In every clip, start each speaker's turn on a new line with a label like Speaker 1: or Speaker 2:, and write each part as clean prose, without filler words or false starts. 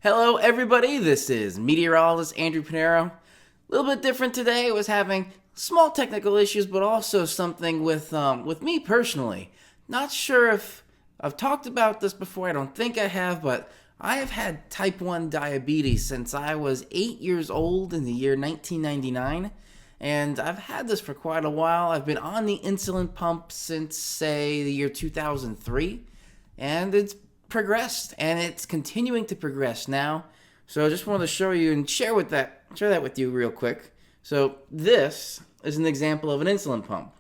Speaker 1: Hello, everybody. This is meteorologist Andrew Pinero. A little bit different today. I was having small technical issues, but also something with me personally. Not sure if I've talked about this before. I don't think I have, but I have had type 1 diabetes since I was 8 years old in the year 1999. And I've had this for quite a while. I've been on the insulin pump since, say, the year 2003. And it's progressed, and it's continuing to progress now. So I just wanted to show you and share that with you real quick. So this is an example of an insulin pump.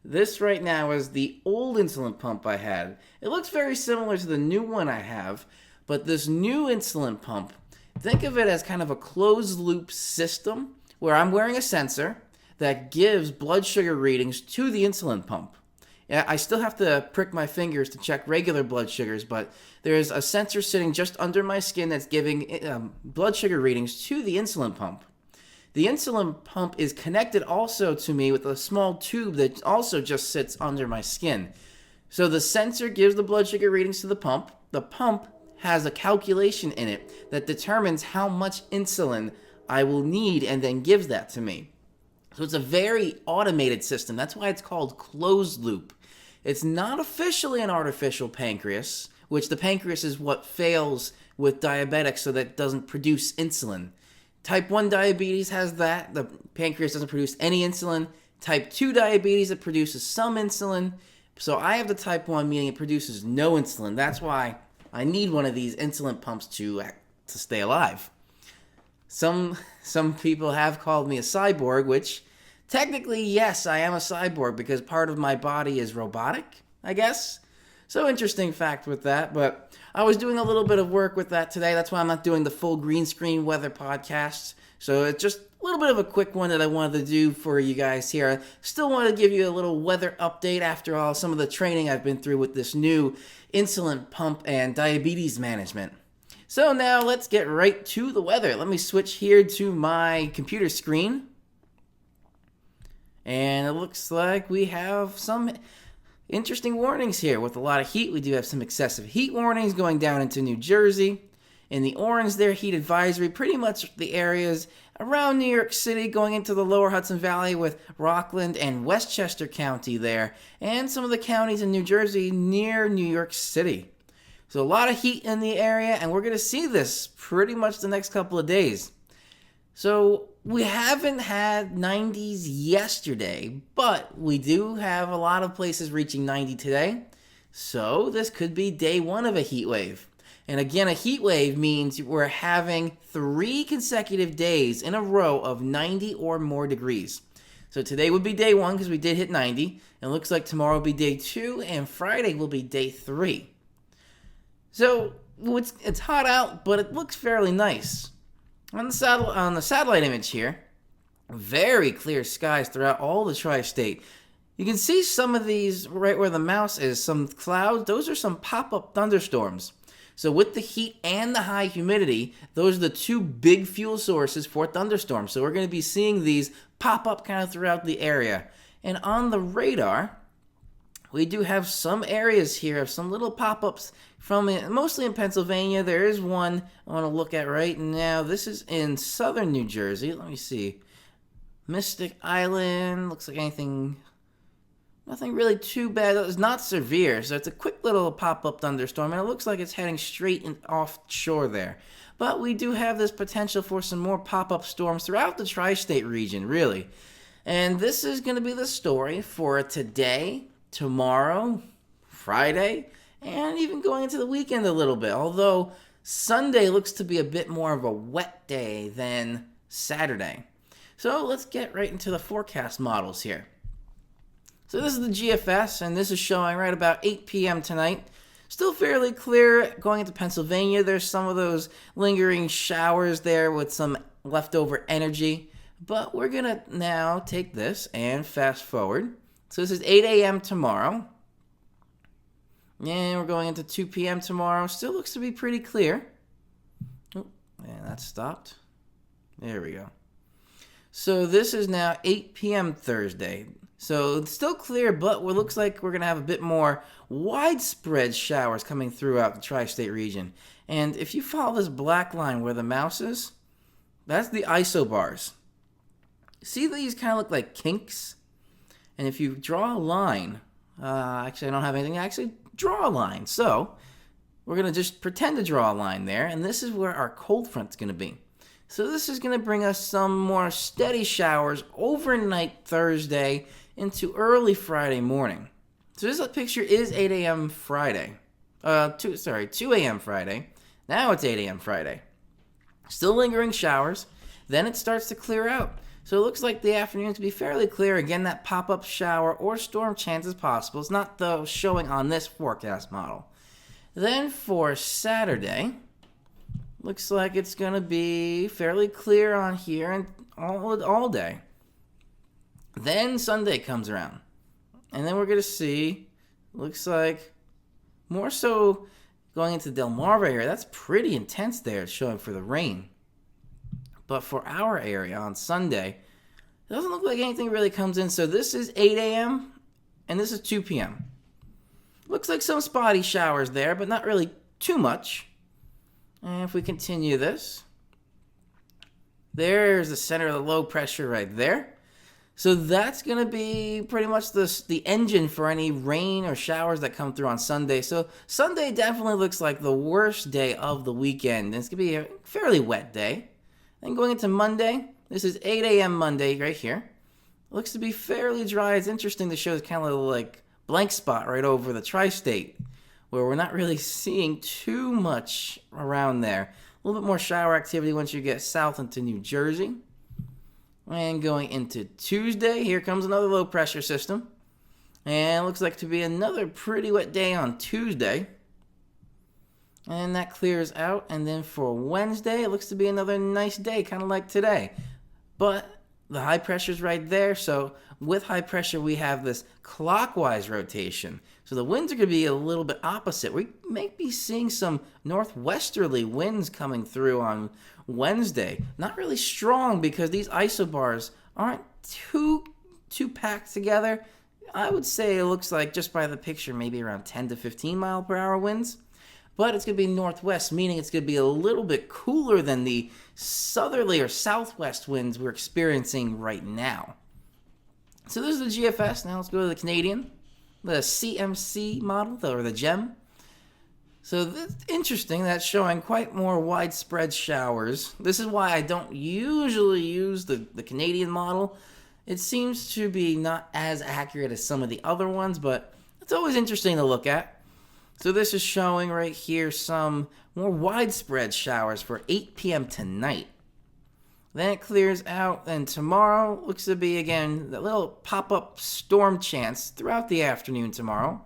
Speaker 1: This right now is the old insulin pump I had. It looks very similar to the new one I have, but this new insulin pump, think of it as kind of a closed loop system where I'm wearing a sensor that gives blood sugar readings to the insulin pump. Yeah, I still have to prick my fingers to check regular blood sugars, but there's a sensor sitting just under my skin that's giving blood sugar readings to the insulin pump. The insulin pump is connected also to me with a small tube that also just sits under my skin. So the sensor gives the blood sugar readings to the pump. The pump has a calculation in it that determines how much insulin I will need and then gives that to me. So it's a very automated system. That's why it's called closed loop. It's not officially an artificial pancreas, which the pancreas is what fails with diabetics so that it doesn't produce insulin. Type 1 diabetes has that. The pancreas doesn't produce any insulin. Type 2 diabetes, it produces some insulin. So I have the type 1, meaning it produces no insulin. That's why I need one of these insulin pumps to stay alive. Some people have called me a cyborg, which technically, yes, I am a cyborg because part of my body is robotic, I guess. So interesting fact with that, but I was doing a little bit of work with that today. That's why I'm not doing the full green screen weather podcast. So it's just a little bit of a quick one that I wanted to do for you guys here. I still want to give you a little weather update after all some of the training I've been through with this new insulin pump and diabetes management. So now let's get right to the weather. Let me switch here to my computer screen. And it looks like we have some interesting warnings here. With a lot of heat, we do have some excessive heat warnings going down into New Jersey. In the orange there, heat advisory, pretty much the areas around New York City going into the lower Hudson Valley with Rockland and Westchester County there. And some of the counties in New Jersey near New York City. So a lot of heat in the area, and we're going to see this pretty much the next couple of days. So we haven't had 90s yesterday, but we do have a lot of places reaching 90 today. So this could be day one of a heat wave. And again, a heat wave means we're having 3 consecutive days in a row of 90 or more degrees. So today would be day 1 because we did hit 90. And it looks like tomorrow will be day 2 and Friday will be day 3. So it's hot out, but it looks fairly nice. On the satellite image here, very clear skies throughout all the tri-state. You can see some of these right where the mouse is, some clouds. Those are some pop-up thunderstorms. So with the heat and the high humidity, those are the 2 big fuel sources for thunderstorms. So we're going to be seeing these pop up kind of throughout the area. And on the radar, we do have some areas here of some little pop-ups from mostly in Pennsylvania. There is one I want to look at right now. This is in southern New Jersey. Let me see. Mystic Island. Looks like nothing really too bad. It's not severe, so it's a quick little pop-up thunderstorm, and it looks like it's heading straight offshore there. But we do have this potential for some more pop-up storms throughout the tri-state region, really. And this is going to be the story for today, tomorrow, Friday, and even going into the weekend a little bit. Although Sunday looks to be a bit more of a wet day than Saturday. So let's get right into the forecast models here. So this is the GFS, and this is showing right about 8 p.m. tonight. Still fairly clear going into Pennsylvania. There's some of those lingering showers there with some leftover energy. But we're going to now take this and fast forward. So this is 8 a.m. tomorrow. And we're going into 2 p.m. tomorrow. Still looks to be pretty clear. Oh, and that stopped. There we go. So this is now 8 p.m. Thursday. So it's still clear, but it looks like we're going to have a bit more widespread showers coming throughout the tri-state region. And if you follow this black line where the mouse is, that's the isobars. See, these kind of look like kinks? And if you draw a line, actually I don't have anything to actually draw a line. So we're going to just pretend to draw a line there, and this is where our cold front's going to be. So this is going to bring us some more steady showers overnight Thursday into early Friday morning. So this picture is 8 a.m. Friday. 2 a.m. Friday. Now it's 8 a.m. Friday. Still lingering showers. Then it starts to clear out. So it looks like the afternoon to be fairly clear. Again, that pop-up shower or storm chance is possible. It's not, though, showing on this forecast model. Then for Saturday, looks like it's going to be fairly clear on here and all day. Then Sunday comes around. And then we're going to see, looks like, more so going into Del Mar area. That's pretty intense there, it's showing for the rain. But for our area on Sunday, it doesn't look like anything really comes in. So this is 8 a.m. and this is 2 p.m. Looks like some spotty showers there, but not really too much. And if we continue this, there's the center of the low pressure right there. So that's going to be pretty much the engine for any rain or showers that come through on Sunday. So Sunday definitely looks like the worst day of the weekend. And it's going to be a fairly wet day. Then going into Monday, this is 8 a.m. Monday right here. Looks to be fairly dry. It's interesting to show kind of like blank spot right over the tri-state, where we're not really seeing too much around there. A little bit more shower activity once you get south into New Jersey. And going into Tuesday, here comes another low pressure system. And it looks like to be another pretty wet day on Tuesday. And that clears out. And then for Wednesday, it looks to be another nice day, kind of like today. But the high pressure's right there. So with high pressure, we have this clockwise rotation. So the winds are going to be a little bit opposite. We may be seeing some northwesterly winds coming through on Wednesday. Not really strong because these isobars aren't too packed together. I would say it looks like, just by the picture, maybe around 10 to 15 mile per hour winds. But it's going to be northwest, meaning it's going to be a little bit cooler than the southerly or southwest winds we're experiencing right now. So this is the GFS. Now let's go to the Canadian, the CMC model, or the GEM. So this is interesting. That's showing quite more widespread showers. This is why I don't usually use the Canadian model. It seems to be not as accurate as some of the other ones, but it's always interesting to look at. So this is showing right here some more widespread showers for 8 p.m. tonight. Then it clears out, and tomorrow looks to be, again, that little pop-up storm chance throughout the afternoon tomorrow.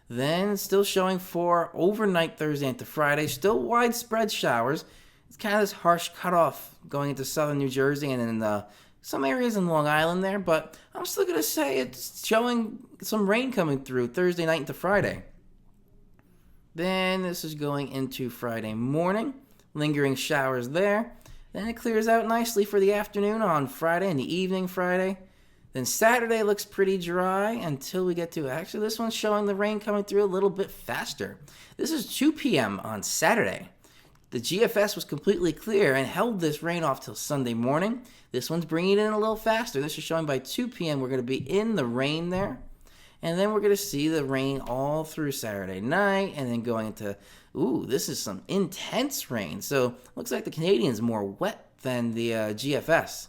Speaker 1: Then still showing for overnight Thursday into Friday, still widespread showers. It's kind of this harsh cutoff going into southern New Jersey and in some areas in Long Island there, but I'm still going to say it's showing some rain coming through Thursday night into Friday. Then this is going into Friday morning, lingering showers there. Then it clears out nicely for the afternoon on Friday and the evening Friday. Then Saturday looks pretty dry until we get to, actually this one's showing the rain coming through a little bit faster. This is 2 p.m. on Saturday. The GFS was completely clear and held this rain off till Sunday morning. This one's bringing it in a little faster. This is showing by 2 p.m. we're going to be in the rain there. And then we're going to see the rain all through Saturday night, and then going into, this is some intense rain. So looks like the Canadian's more wet than the GFS.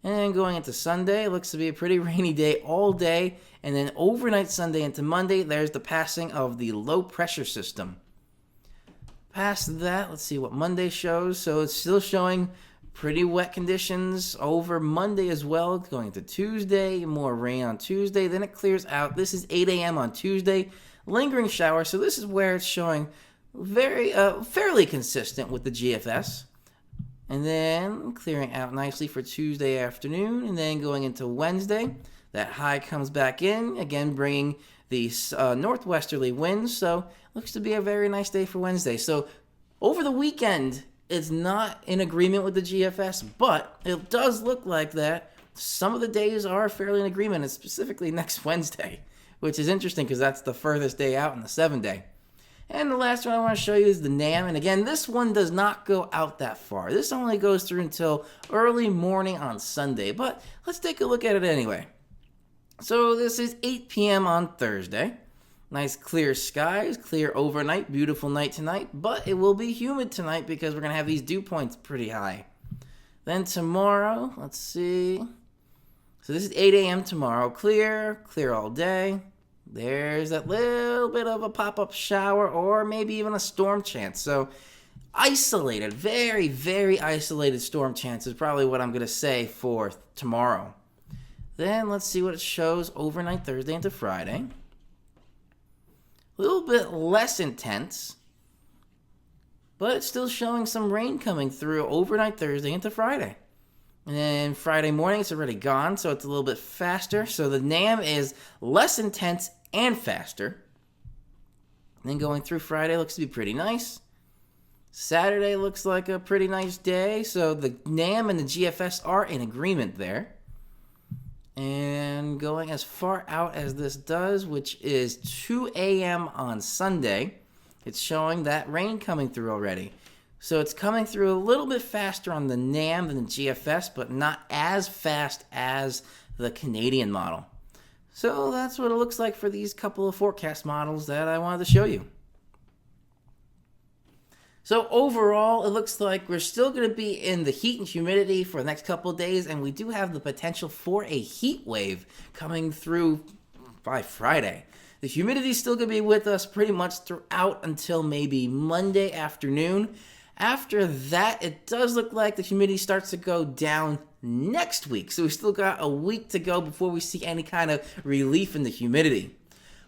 Speaker 1: And then going into Sunday, it looks to be a pretty rainy day all day. And then overnight Sunday into Monday, there's the passing of the low pressure system. Past that, let's see what Monday shows. So it's still showing pretty wet conditions over Monday as well. Going into Tuesday, more rain on Tuesday. Then it clears out. This is 8 a.m. on Tuesday. Lingering shower. So this is where it's showing very fairly consistent with the GFS. And then clearing out nicely for Tuesday afternoon. And then going into Wednesday, that high comes back in. Again, bringing the northwesterly winds. So looks to be a very nice day for Wednesday. So over the weekend, it's not in agreement with the GFS, but it does look like that some of the days are fairly in agreement, and specifically next Wednesday, which is interesting because that's the furthest day out in the 7-day. And the last one I want to show you is the NAM. And again, this one does not go out that far. This only goes through until early morning on Sunday. But let's take a look at it anyway. So this is 8 p.m. on Thursday. Nice clear skies, clear overnight, beautiful night tonight. But it will be humid tonight because we're going to have these dew points pretty high. Then tomorrow, let's see. So this is 8 a.m. tomorrow. Clear all day. There's that little bit of a pop-up shower or maybe even a storm chance. So isolated, very, very isolated storm chance is probably what I'm going to say for tomorrow. Then let's see what it shows overnight Thursday into Friday. A little bit less intense, but it's still showing some rain coming through overnight Thursday into Friday. And then Friday morning, it's already gone, so it's a little bit faster. So the NAM is less intense and faster. And then going through Friday looks to be pretty nice. Saturday looks like a pretty nice day. So the NAM and the GFS are in agreement there. And going as far out as this does, which is 2 a.m. on Sunday, it's showing that rain coming through already. So it's coming through a little bit faster on the NAM than the GFS, but not as fast as the Canadian model. So that's what it looks like for these couple of forecast models that I wanted to show you. So overall, it looks like we're still going to be in the heat and humidity for the next couple of days, and we do have the potential for a heat wave coming through by Friday. The humidity is still going to be with us pretty much throughout until maybe Monday afternoon. After that, it does look like the humidity starts to go down next week. So we still got a week to go before we see any kind of relief in the humidity.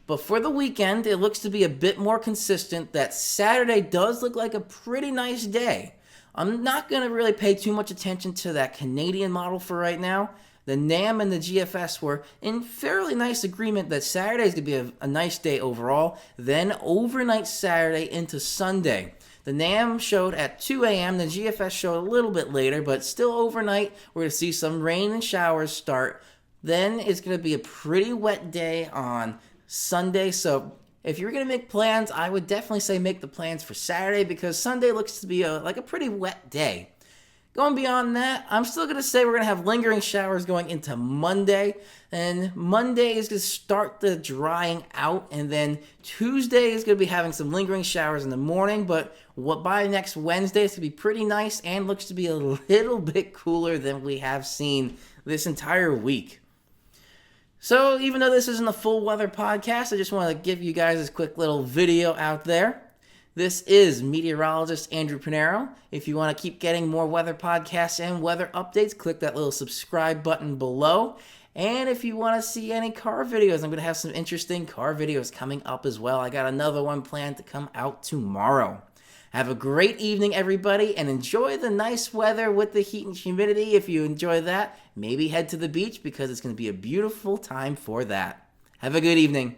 Speaker 1: But for the weekend, it looks to be a bit more consistent. That Saturday does look like a pretty nice day. I'm not going to really pay too much attention to that Canadian model for right now. The NAM and the GFS were in fairly nice agreement that Saturday is going to be a nice day overall. Then overnight Saturday into Sunday. The NAM showed at 2 a.m. The GFS showed a little bit later, but still overnight. We're going to see some rain and showers start. Then it's going to be a pretty wet day on Sunday. So if you're going to make plans, I would definitely say make the plans for Saturday because Sunday looks to be like a pretty wet day. Going beyond that, I'm still going to say we're going to have lingering showers going into Monday. And Monday is going to start the drying out. And then Tuesday is going to be having some lingering showers in the morning. But by next Wednesday, it's going to be pretty nice and looks to be a little bit cooler than we have seen this entire week. So even though this isn't a full weather podcast, I just want to give you guys this quick little video out there. This is meteorologist Andrew Pinero. If you want to keep getting more weather podcasts and weather updates, click that little subscribe button below. And if you want to see any car videos, I'm going to have some interesting car videos coming up as well. I got another one planned to come out tomorrow. Have a great evening, everybody, and enjoy the nice weather with the heat and humidity. If you enjoy that, maybe head to the beach because it's going to be a beautiful time for that. Have a good evening.